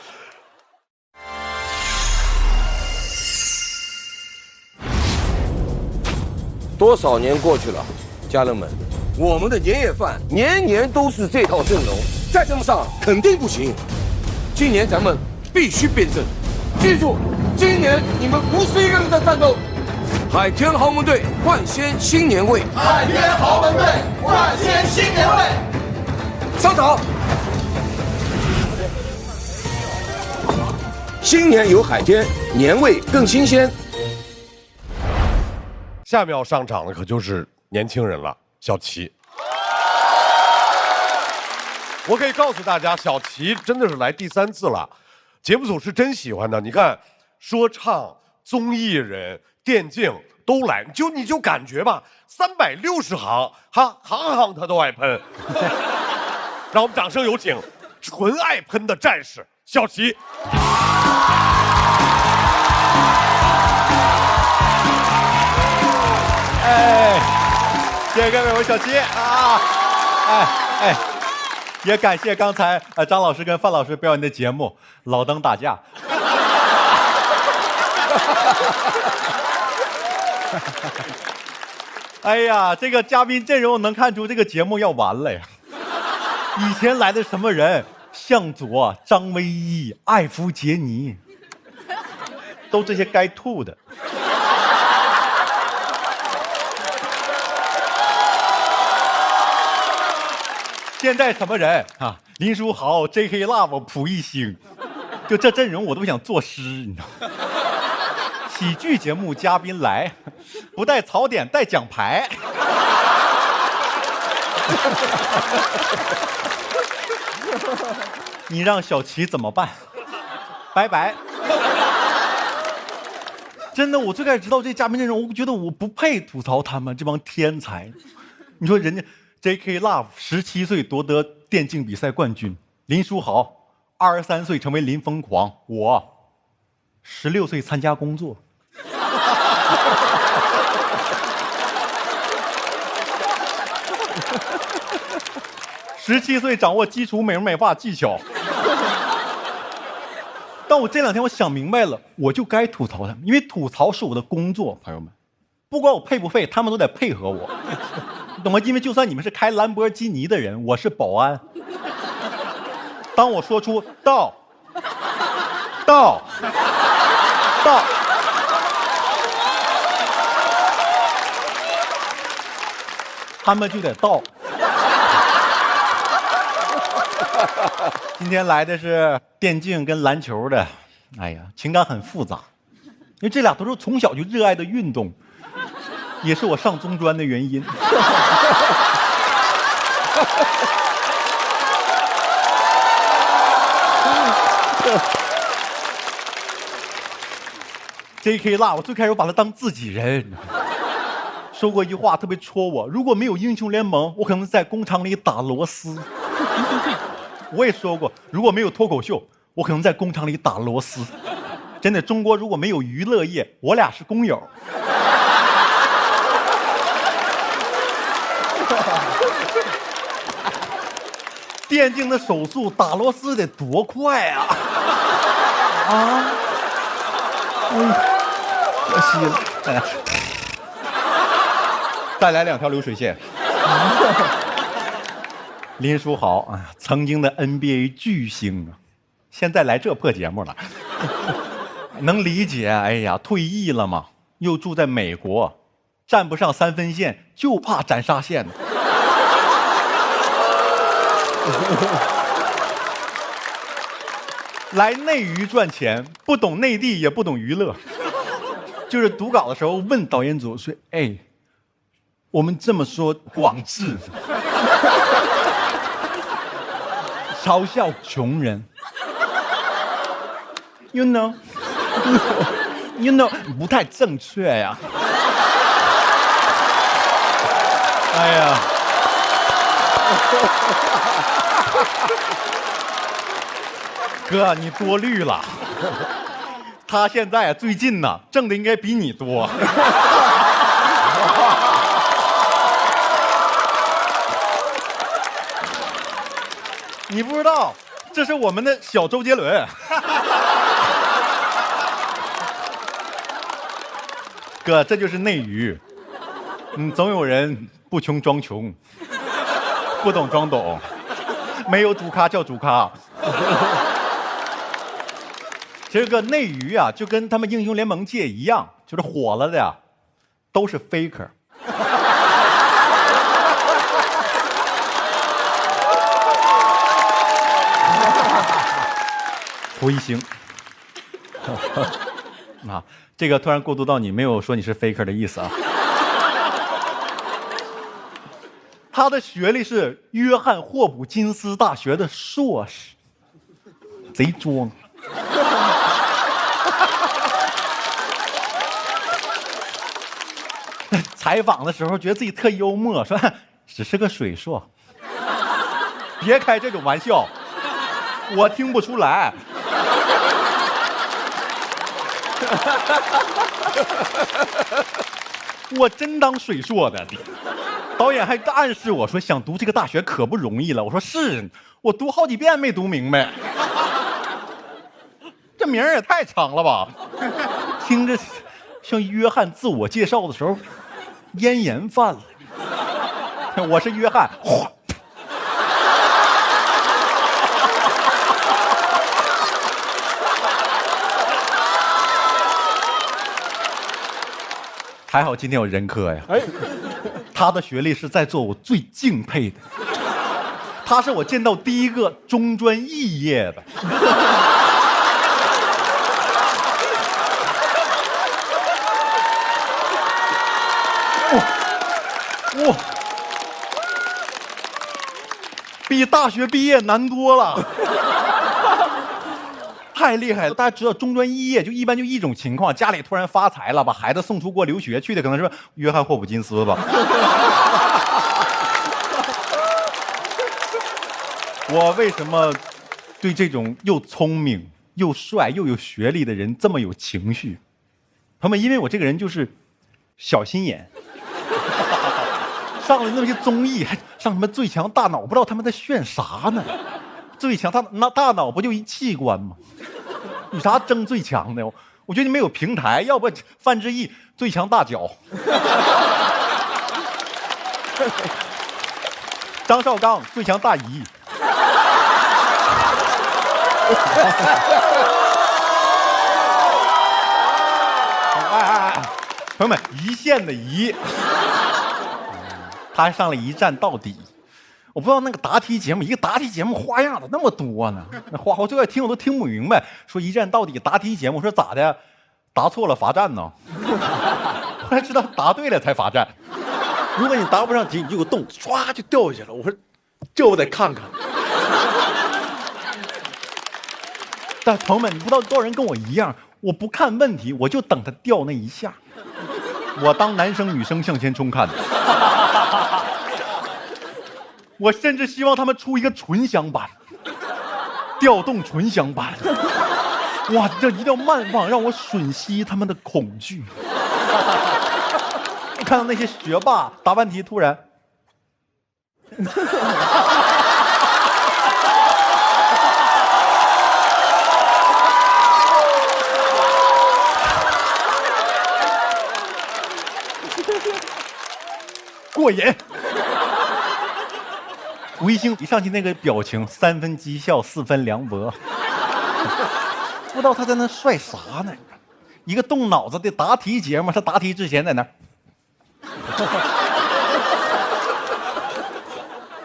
多少年过去了，家人们，我们的年夜饭年年都是这套阵容，再这么上肯定不行。今年咱们必须变阵，记住，今年你们不是一个人在战斗。海天豪门队焕鲜新年味，海天豪门队焕鲜新年味，上场。新年有海天，年味更新鲜。下面要上场的可就是年轻人了，小齐。我可以告诉大家，小齐真的是来第3次了，节目组是真喜欢的。你看，说唱、综艺人、电竞都来，你就感觉吧，360行，行他都爱喷。让我们掌声有请纯爱喷的战士小齐。哎，谢谢各位，我小齐啊，也感谢刚才张老师跟范老师表演的节目《老登打架》。哎呀，这个嘉宾阵容能看出这个节目要完了呀！以前来的什么人？向佐、张唯一、艾弗杰尼，都这些该吐的。现在什么人啊？林书豪、J.K. Love、蒲熠星，就这阵容我都想作诗，你知道吗？喜剧节目嘉宾来，不带槽点带奖牌。你让小齐怎么办？拜拜。真的，我最开始知道这嘉宾阵容，我觉得我不配吐槽他们这帮天才。你说人家 J.K. Love 17岁夺得电竞比赛冠军，林书豪23岁成为林疯狂，我16岁参加工作。17岁掌握基础美容美发技巧。但我这2天我想明白了，我就该吐槽他们，因为吐槽是我的工作，朋友们，不管我配不配，他们都得配合我，你懂吗？因为就算你们是开兰博基尼的人，我是保安。当我说出到，他们就得到。今天来的是电竞跟篮球的，哎呀，情感很复杂，因为这俩都是从小就热爱的运动，也是我上中专的原因。J.K. Love 我最开始我把他当自己人，说过一句话特别戳我：如果没有英雄联盟，我可能在工厂里打螺丝。我也说过，如果没有脱口秀，我可能在工厂里打螺丝。真的，中国如果没有娱乐业，我俩是工友。电竞的手速打螺丝得多快啊！啊，可惜了，再来2条流水线。林书豪啊，曾经的 NBA 巨星啊，现在来这破节目了，能理解。哎呀，退役了嘛，又住在美国，站不上3分线，就怕斩杀线呢。来内娱赚钱，不懂内地也不懂娱乐。就是读稿的时候问导演组说：“哎，我们这么说广智。”嘲笑穷人 ，you know， 不太正确呀。哎呀，哥，你多虑了。他现在最近呢，挣的应该比你多。你不知道，这是我们的小周杰伦。哥，这就是内娱。总有人不穷装穷，不懂装懂，没有主咖叫主咖。这个内娱啊，就跟他们英雄联盟界一样，就是火了的呀，都是 faker。胡一星，啊，这个突然过渡到你，没有说你是 faker 的意思啊。他的学历是约翰霍普金斯大学的硕士，贼装。采访的时候觉得自己特幽默，说只是个水硕，别开这种玩笑，我听不出来。我真当水硕的，导演还暗示我说想读这个大学可不容易了。我说是，我读好几遍没读明白，这名儿也太长了吧，听着像约翰自我介绍的时候咽炎犯了。我是约翰，哗。还好今天有人科呀！他的学历是在座我最敬佩的，他是我见到第一个中专肄业的。哇，比大学毕业难多了。太厉害了！大家知道中专肄业就一般就一种情况，家里突然发财了，把孩子送出国留学去的，可能是约翰霍普金斯吧。我为什么对这种又聪明又帅又有学历的人这么有情绪？他们因为我这个人就是小心眼，上了那些综艺还上什么最强大脑，不知道他们在炫啥呢？最强大脑不就一器官吗？有啥争最强的？我觉得你没有平台，要不范志毅最强大脚，张绍刚最强大姨。朋友们，一线的一，他还上了一站到底。我不知道那个答题节目，一个答题节目花样咋那么多呢？那花我最爱听我都听不明白。说一站到底答题节目，说咋的？答错了罚站呢？后来知道答对了才罚站。如果你答不上题，你就有个洞，唰就掉下去了。我说，这我得看看。但朋友们，你不知道多少人跟我一样，我不看问题，我就等他掉那一下。我当男生女生向前冲看的。我甚至希望他们出一个纯享版，调动纯享版。哇，这一定要慢放，让我吮吸他们的恐惧。看到那些学霸答完题突然，过瘾。吴一星一上去那个表情，3分讥笑，4分凉薄，不知道他在那帅啥呢？一个动脑子的答题节目，他答题之前在那儿。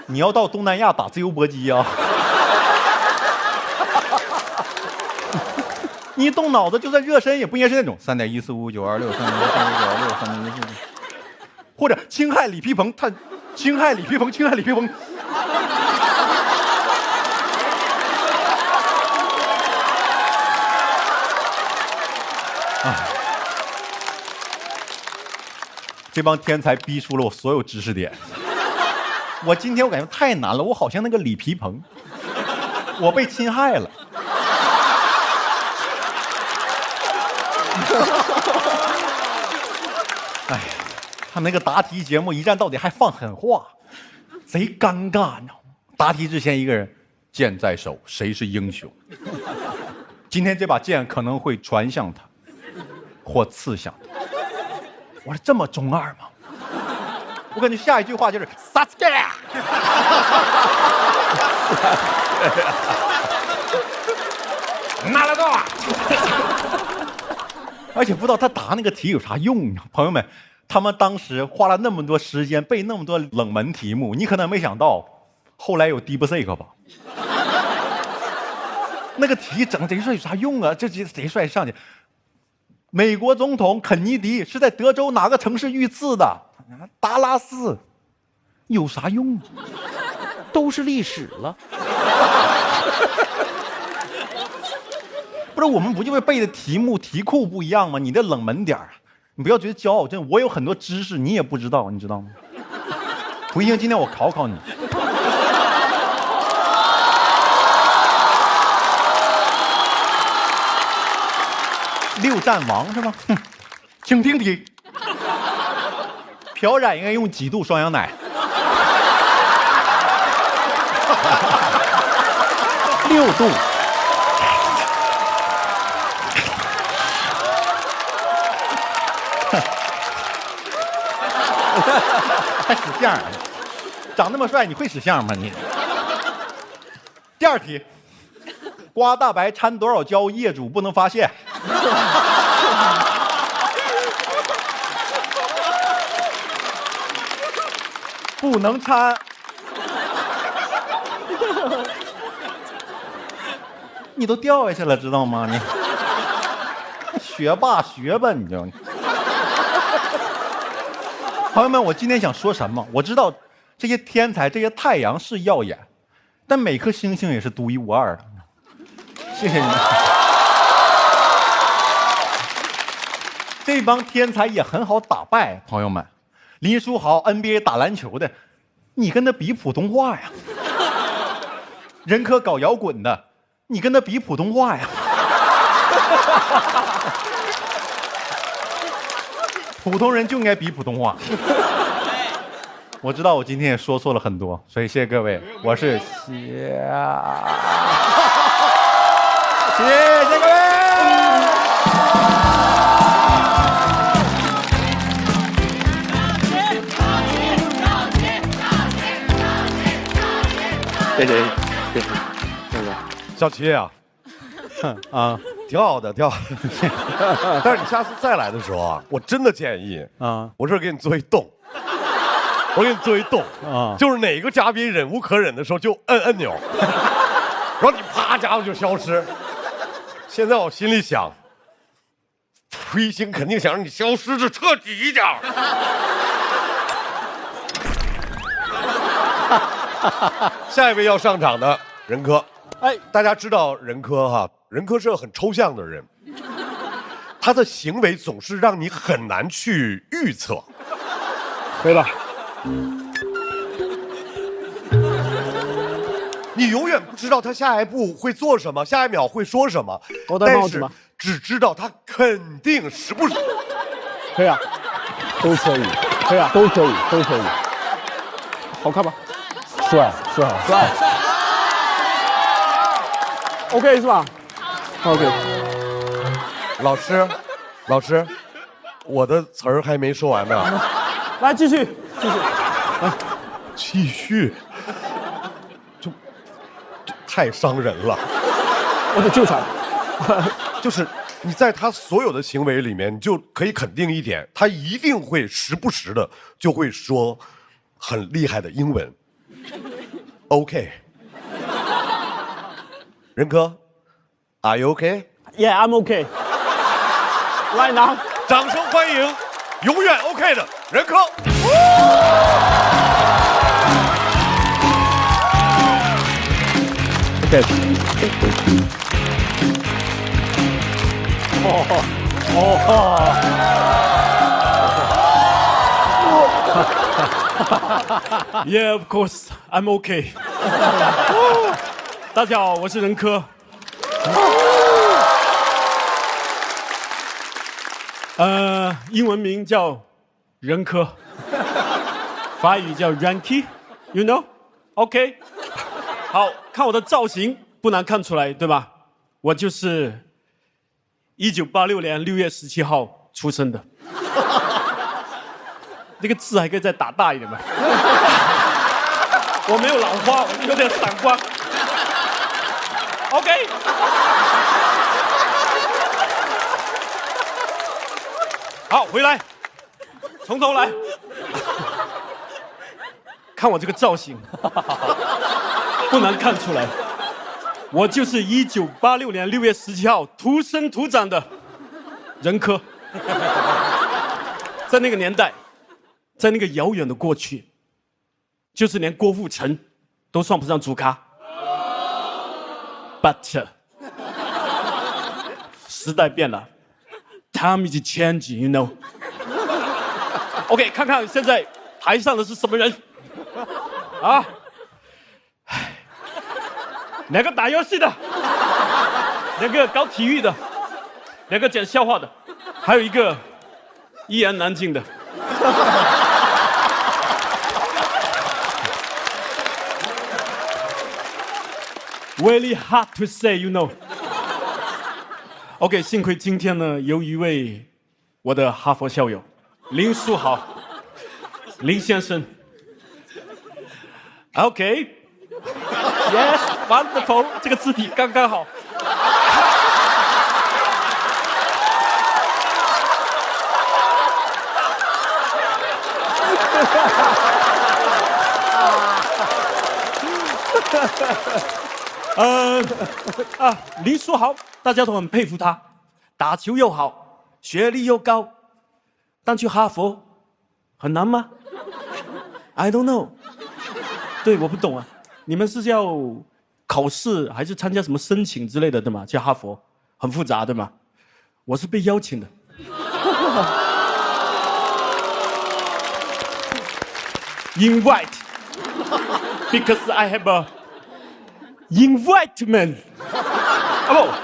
你要到东南亚打自由搏击啊！你动脑子就算热身，也不应该是那种3.1459263.196314963.145，或者侵害李皮鹏，他侵害李皮鹏。这帮天才逼出了我所有知识点。我今天我感觉太难了，我好像那个李皮鹏，我被侵害了。哎，他那个答题节目一站到底还放狠话，贼尴尬，你知道吗？答题之前一个人，剑在手，谁是英雄？今天这把剑可能会传向他，或刺向他。我说这么中二吗？我感觉下一句话就是萨斯盖。拿了个。而且不知道他答那个题有啥用呢？朋友们，他们当时花了那么多时间背那么多冷门题目，你可能没想到，后来有 DeepSeek 吧？那个题整贼帅有啥用啊？这贼帅上去。美国总统肯尼迪是在德州哪个城市遇刺的？达拉斯，有啥用啊？都是历史了。不是我们不就是背的题目题库不一样吗？你的冷门点儿，你不要觉得骄傲，真的，我有很多知识你也不知道，你知道吗？不行，今天我考考你。六战王是吗？请听题：漂染应该用几度双氧奶？6度。还使相，长那么帅，你会使相吗你？第二题，刮大白掺多少胶，业主不能发现？不能掺。你都掉下去了，知道吗？你学霸学吧，你就。朋友们，我今天想说什么？我知道这些天才、这些太阳是耀眼，但每颗星星也是独一无二的。谢谢你们。这帮天才也很好打败，朋友们。林书豪 NBA 打篮球的，你跟他比普通话呀？任科搞摇滚的，你跟他比普通话呀？普通人就应该比普通话。我知道我今天也说错了很多，所以谢谢各位，我是谢谢各位。谢谢，小齐啊，啊，挺好的，挺好的。但是你下次再来的时候啊，我真的建议啊，我这儿给你做一洞，我给你做一洞啊，就是哪个嘉宾忍无可忍的时候就摁按钮，然后你啪家伙就消失。现在我心里想，推星肯定想让你消失的彻底一点。下一位要上场的任科，哎，大家知道任科哈，任科是个很抽象的人，他的行为总是让你很难去预测。可以了，你永远不知道他下一步会做什么，下一秒会说什么，但是只知道他肯定时不时。可以啊，都可以，可以啊，都可以，都可以，好看吧？帅帅帅 ，OK 是吧 ？OK。老师，我的词儿还没说完呢。来，继续，继续，就太伤人了。我得救他。就是你在他所有的行为里面，你就可以肯定一点，他一定会时不时的就会说很厉害的英文。OK， 任科 ，Are you OK？ Yeah, I'm OK. Right now， 掌声欢迎永远 OK 的任科。OK。Yeah, of course, I'm OK. 大家好，我是任科。英文名叫任科，法语叫 Ranky，you know？ OK。好看我的造型不难看出来，对吧？我就是1986年6月17号出生的。这个字还可以再打大一点吗？我没有老花，我有点散光。OK。好，回来，从头来。看我这个造型，不难看出来，我就是1986年6月17号土生土长的任科。在那个年代，在那个遥远的过去，就是连郭富城都算不上主咖。But 时代变了 ，Time is changing, you know. OK， 看看现在台上的是什么人？啊，两个打游戏的，两个搞体育的，两个讲笑话的，还有一个一言难尽的。Really hard to say, you know. OK， 幸亏今天呢，有一位我的哈佛校友林书豪，林先生。OK。Yes, wonderful， 这个字体刚刚好。林书豪，大家都很佩服他，打球又好，学历又高，但去哈佛很难吗 ？I don't know。对，我不懂啊，你们是要考试还是参加什么申请之类的，对吗？去哈佛很复杂，对吗？我是被邀请的。Invite because I have a invitement。啊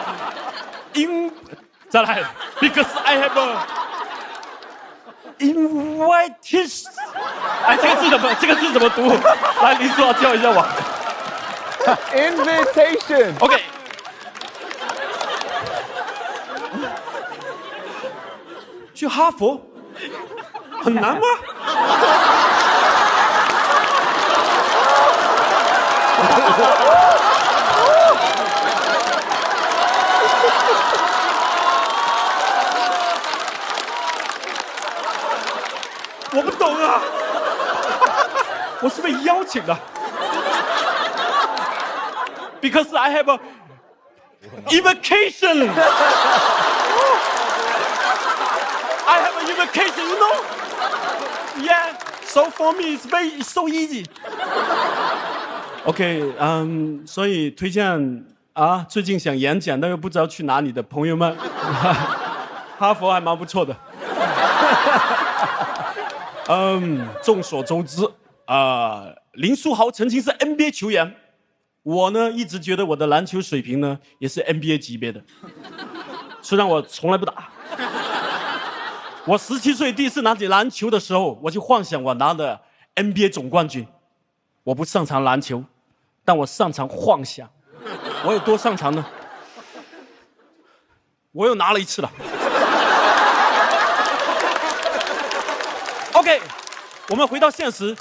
不再来 because I have a invitation。哎，这个字怎么读？来，林书豪教一下我。Invitation。OK。去哈佛很难吗？我不懂啊，我是被邀请的 ，because I have a invitation. I have an invitation, you know? Yeah. So for me, it's so easy. OK， 所以推荐啊，最近想演讲但又不知道去哪里的朋友们，哈佛还蛮不错的。众所周知林书豪曾经是 NBA 球员，我呢一直觉得我的篮球水平呢也是 NBA 级别的，虽然我从来不打。我17岁第一次拿起篮球的时候，我就幻想我拿了 NBA 总冠军。我不擅长篮球，但我擅长幻想。我有多擅长呢？我又拿了一次了。OK， 我们回到现实。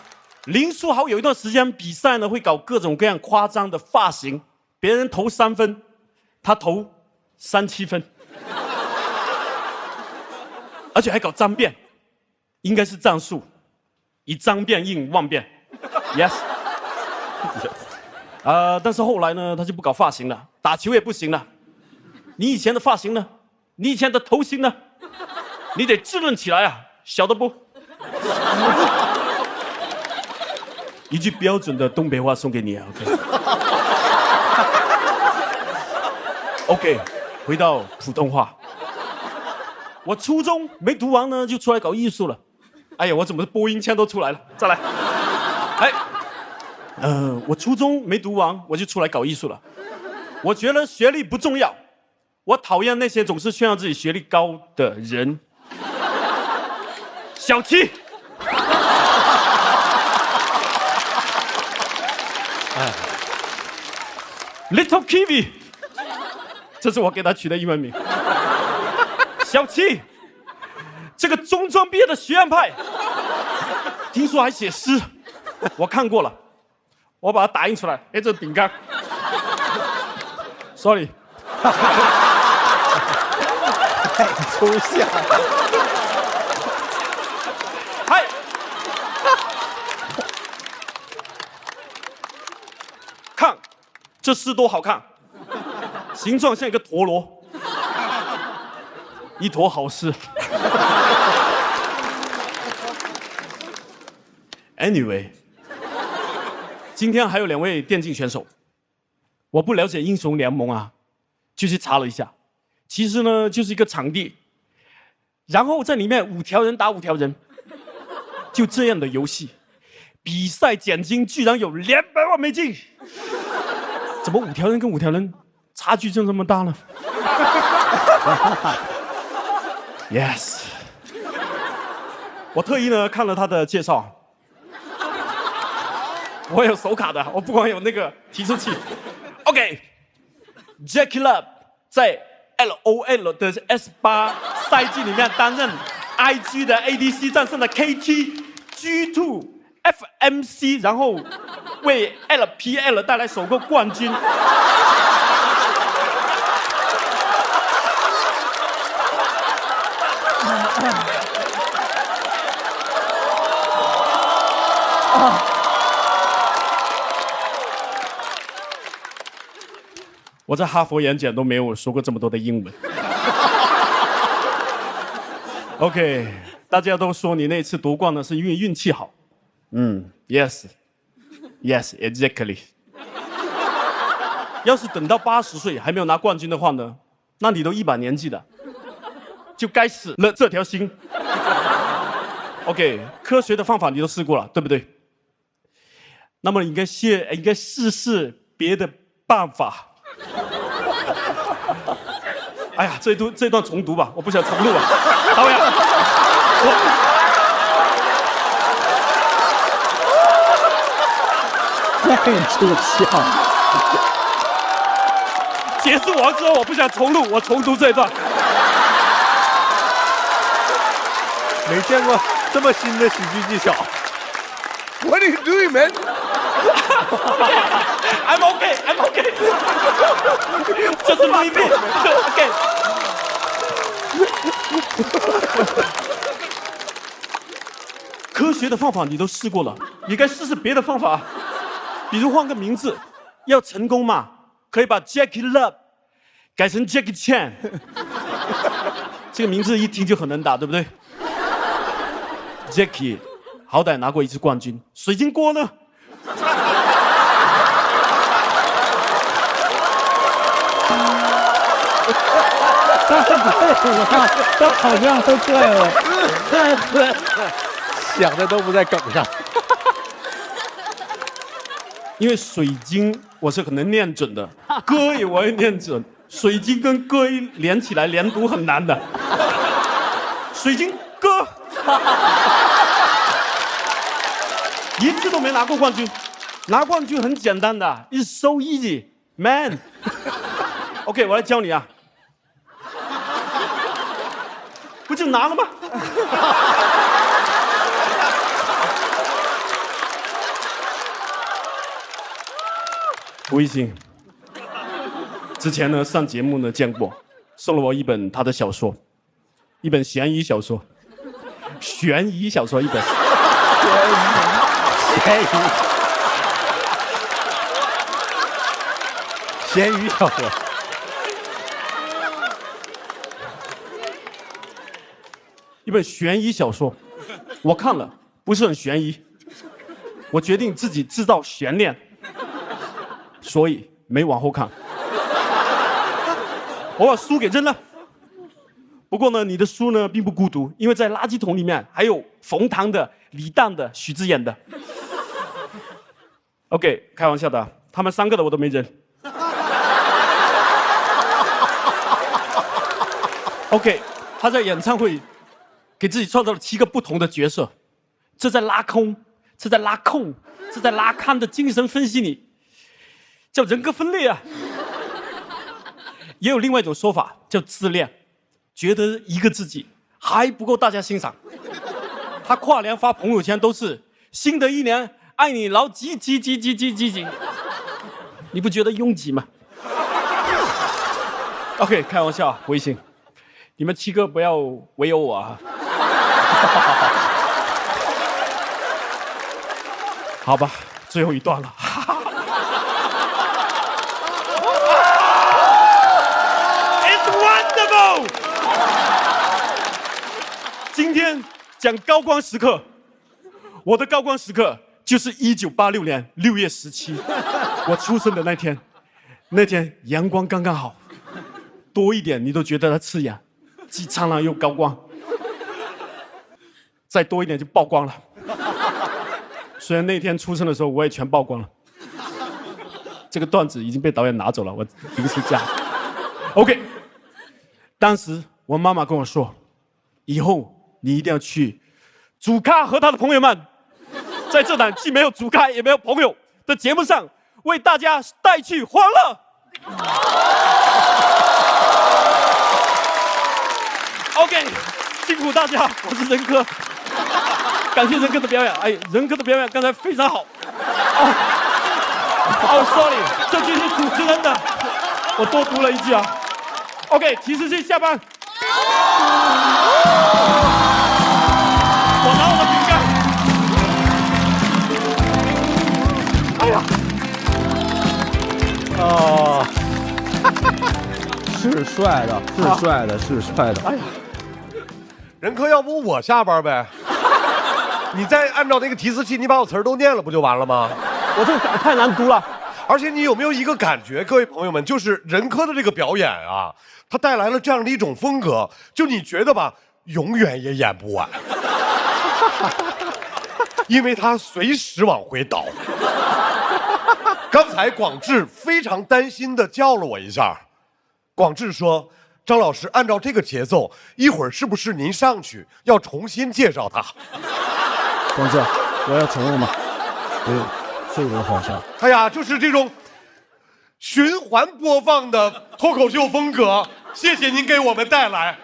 林书豪有一段时间比赛呢，会搞各种各样夸张的发型，别人投3分，他投37分，而且还搞脏辫，应该是战术，以脏辫应万变。Yes。但是后来呢，他就不搞发型了，打球也不行了。你以前的发型呢？你以前的头型呢？你得稚嫩起来啊，晓得不？一句标准的东北话送给你啊 ，OK。回到普通话。我初中没读完呢，就出来搞艺术了。哎呀，我怎么播音腔都出来了？再来。哎。我初中没读完，我就出来搞艺术了。我觉得学历不重要，我讨厌那些总是炫耀自己学历高的人。小七，Little Kiwi， 这是我给他取的英文名。小七，这个中专毕业的学院派，听说还写诗，我看过了，我把它打印出来。哎，这是饼干。Sorry。太抽象。嗨。看，这诗多好看，形状像一个陀螺，一坨好诗。Anyway， 今天还有2位电竞选手，我不了解英雄联盟啊，就去查了一下，其实呢就是一个场地，然后在里面5条人打5条人，就这样的游戏，比赛奖金居然有200万美金，怎么5条人跟5条人差距就这么大呢？Yes， 我特意呢看了他的介绍。我有手卡的，我不光有那个提示器。OK，Jackie Love 在 LOL 的 S8 赛季里面担任 IG 的 ADC， 战胜了 KT、G2、FMC， 然后为 LPL 带来首个冠军。我在哈佛演讲都没有说过这么多的英文。OK， 大家都说你那次夺冠呢是因为运气好。Yes， exactly。要是等到80岁还没有拿冠军的话呢，那你都100年纪了，就该死了这条心。OK， 科学的方法你都试过了，对不对？那么你应该试试别的办法。哎呀，这段重读吧，我不想重录了。导演，太抽象。结束完之后，我不想重录，我重读这一段。没见过这么新的喜剧技巧。What are you doing, man? I'm okay. Just leave it. Okay. 科学的方法你都试过了，你该试试别的方法，比如换个名字。要成功嘛，可以把 Jackie Love 改成 Jackie Chan。这个名字一听就很能打，对不对 ？Jackie 好歹拿过1次冠军，水晶锅呢？他好像都对了，想的都不在梗上。因为水晶我是很能念准的，歌也我也念准，水晶跟歌一连起来连读很难的。水晶歌，1次都没拿过冠军，拿冠军很简单的 ，It's so easy, man 。OK， 我来教你啊。不就拿了吗？吴一星，之前呢上节目呢见过，送了我一本他的小说，一本悬疑小说，悬疑小说一本，咸鱼小说。一本悬疑小说，我看了不是很悬疑，我决定自己制造悬念，所以没往后看。我把书给扔了。不过呢，你的书呢并不孤独，因为在垃圾桶里面还有冯唐的、李诞的、许知远的。OK， 开玩笑的，他们3个的我都没扔。OK， 他在演唱会给自己创造了7个不同的角色，这在拉空，这在拉控，这在拉康的精神分析里叫人格分裂啊。也有另外一种说法叫自恋，觉得一个自己还不够大家欣赏，他跨年发朋友圈都是新的一年爱你牢记。你不觉得拥挤吗 ？OK， 开玩笑，微信，你们7个不要围殴我啊！好吧，最后一段了。It's wonderful！ 今天讲高光时刻，我的高光时刻就是1986年6月17，我出生的那天。那天阳光刚刚好，多一点你都觉得它刺眼，既灿烂又高光。再多一点就曝光了。虽然那天出生的时候我也全曝光了，这个段子已经被导演拿走了，我临时加。OK， 当时我妈妈跟我说，以后你一定要去祖咖和他的朋友们，在这档既没有祖咖也没有朋友的节目上，为大家带去欢乐。OK， 辛苦大家，我是任科，感谢任科的表演。哎，任科的表演刚才非常好。sorry， 这句是主持人的，我多读了一句啊。OK， 提示器下班。我拿我啊，的饼干。是帅的，是帅的，是帅的。哎呀，任科，要不我下班呗？你再按照那个提示器，你把我词儿都念了，不就完了吗？我这个太难读了。而且你有没有一个感觉，各位朋友们，就是任科的这个表演啊，他带来了这样的一种风格，就你觉得吧，永远也演不完，因为他随时往回倒。刚才广智非常担心的叫了我一下，广智说：“张老师，按照这个节奏，一会儿是不是您上去要重新介绍他？”广智，我要承认嘛，这个好笑。哎呀，就是这种循环播放的脱口秀风格，谢谢您给我们带来。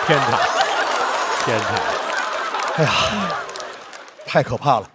天才，天才！哎呀，太可怕了。